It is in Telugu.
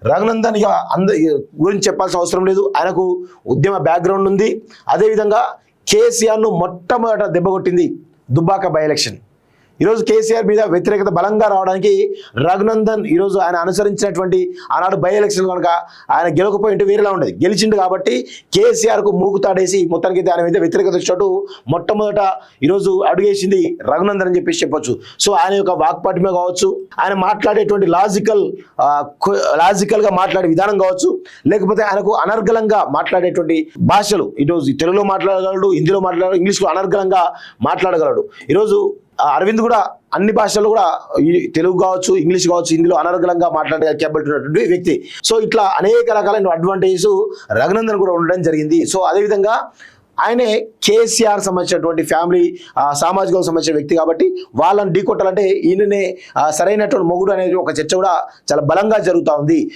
రఘునందన్ ఇక గురించి చెప్పాల్సిన అవసరం లేదు. ఆయనకు ఉద్యమ బ్యాక్గ్రౌండ్ ఉంది. అదేవిధంగా కేసీఆర్ను మొట్టమొదట దెబ్బకొట్టింది దుబ్బాక బై ఎలక్షన్. ఈరోజు కేసీఆర్ మీద వ్యతిరేకత బలంగా రావడానికి రఘునందన్ ఈరోజు ఆయన అనుసరించినటువంటి ఆనాడు బై ఎలక్షన్ కనుక ఆయన గెలకపోయింటే వేరేలా ఉండేది. గెలిచిండు కాబట్టి కేసీఆర్కు మూకుతాడేసి మొత్తానికి ఆయన మీద వ్యతిరేకత వచ్చినట్టు మొట్టమొదట ఈరోజు అడుగేసింది రఘునందన్ అని చెప్పేసి చెప్పొచ్చు. సో ఆయన యొక్క వాక్పాటిమే కావచ్చు, ఆయన మాట్లాడేటువంటి లాజికల్గా మాట్లాడే విధానం కావచ్చు, లేకపోతే ఆయనకు అనర్గళంగా మాట్లాడేటువంటి భాషలు ఈరోజు తెలుగులో మాట్లాడగలడు, హిందీలో మాట్లాడగలడు, ఇంగ్లీష్లో అనర్గళంగా మాట్లాడగలడు. ఈరోజు అరవింద్ కూడా అన్ని భాషల్లో కూడా తెలుగు కావచ్చు, ఇంగ్లీష్ కావచ్చు, హిందీలో అనర్గళంగా మాట్లాడే కేపబిలిటీ ఉన్నటువంటి వ్యక్తి. సో ఇట్లా అనేక రకాలైన అడ్వాంటేజెస్ రఘునందన్ కూడా ఉండడం జరిగింది. సో అదేవిధంగా ఆయనే కేసీఆర్ సంబంధించినటువంటి ఫ్యామిలీ సామాజిక సంబంధించిన వ్యక్తి కాబట్టి వాళ్ళని ఢీకొట్టాలంటే ఈయననే సరైనటువంటి మొగుడు అనేది ఒక చర్చ కూడా చాలా బలంగా జరుగుతూ ఉంది.